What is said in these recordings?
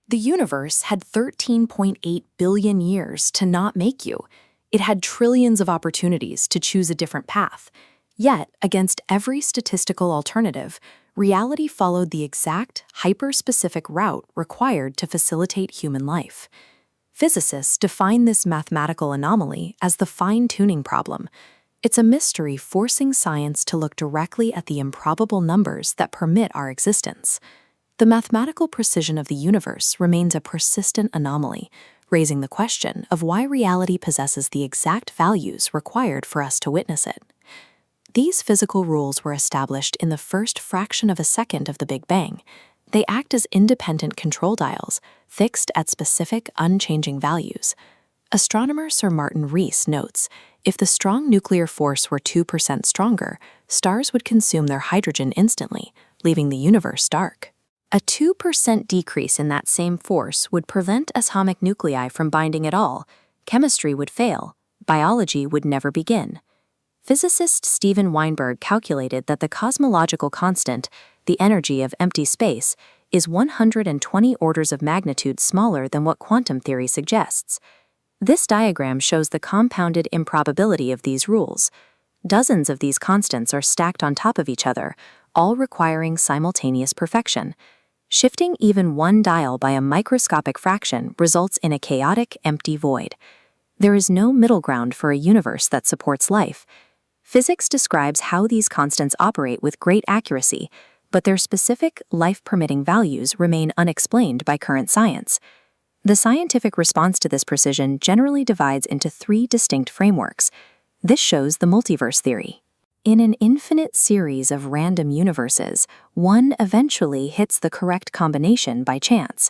The universe had 13.8 billion years to not make you. It had trillions of opportunities to choose a different path. Yet, against every statistical alternative, reality followed the exact, hyper-specific route required to facilitate human life. Physicists define this mathematical anomaly as the fine-tuning problem. It's a mystery forcing science to look directly at the improbable numbers that permit our existence. The mathematical precision of the universe remains a persistent anomaly, raising the question of why reality possesses the exact values required for us to witness it. These physical rules were established in the first fraction of a second of the Big Bang. They act as independent control dials, fixed at specific, unchanging values. Astronomer Sir Martin Rees notes, if the strong nuclear force were 2% stronger, stars would consume their hydrogen instantly, leaving the universe dark. A 2% decrease in that same force would prevent atomic nuclei from binding at all. Chemistry would fail. Biology would never begin. Physicist Steven Weinberg calculated that the cosmological constant, the energy of empty space, is 120 orders of magnitude smaller than what quantum theory suggests. This diagram shows the compounded improbability of these rules. Dozens of these constants are stacked on top of each other, all requiring simultaneous perfection. Shifting even one dial by a microscopic fraction results in a chaotic, empty void. There is no middle ground for a universe that supports life. Physics describes how these constants operate with great accuracy, but their specific, life-permitting values remain unexplained by current science. The scientific response to this precision generally divides into three distinct frameworks. This shows the multiverse theory. In an infinite series of random universes, one eventually hits the correct combination by chance.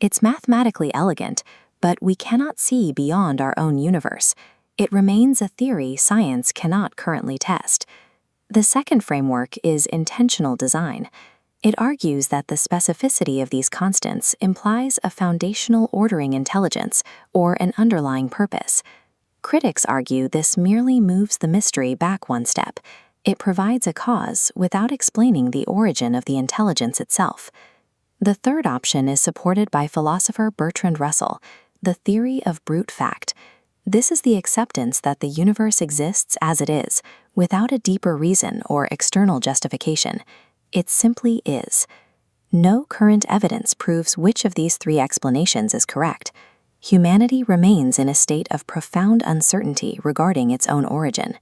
It's mathematically elegant, but we cannot see beyond our own universe. It remains a theory science cannot currently test. The second framework is intentional design. It argues that the specificity of these constants implies a foundational ordering intelligence or an underlying purpose. Critics argue this merely moves the mystery back one step. It provides a cause without explaining the origin of the intelligence itself. The third option is supported by philosopher Bertrand Russell, the theory of brute fact. This is the acceptance that the universe exists as it is, without a deeper reason or external justification. It simply is. No current evidence proves which of these three explanations is correct. Humanity remains in a state of profound uncertainty regarding its own origin.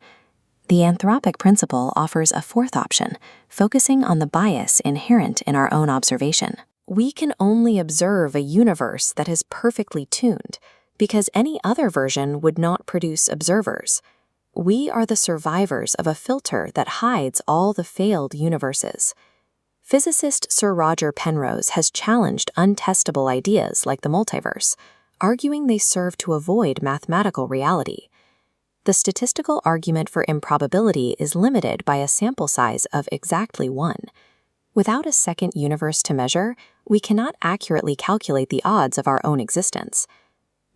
The anthropic principle offers a fourth option, focusing on the bias inherent in our own observation. We can only observe a universe that is perfectly tuned, because any other version would not produce observers. We are the survivors of a filter that hides all the failed universes. Physicist Sir Roger Penrose has challenged untestable ideas like the multiverse, arguing they serve to avoid mathematical reality. The statistical argument for improbability is limited by a sample size of exactly 1. Without a second universe to measure, we cannot accurately calculate the odds of our own existence.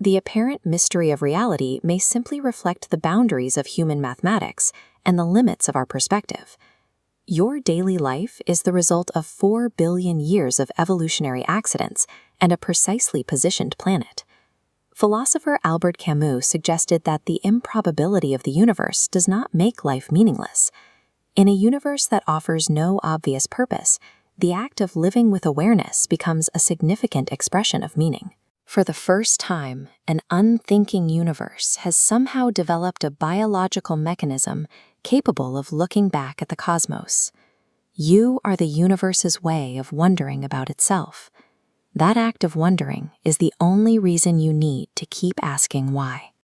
The apparent mystery of reality may simply reflect the boundaries of human mathematics and the limits of our perspective. Your daily life is the result of 4 billion years of evolutionary accidents and a precisely positioned planet. Philosopher Albert Camus suggested that the improbability of the universe does not make life meaningless. In a universe that offers no obvious purpose, the act of living with awareness becomes a significant expression of meaning. For the first time, an unthinking universe has somehow developed a biological mechanism capable of looking back at the cosmos. You are the universe's way of wondering about itself. That act of wondering is the only reason you need to keep asking why.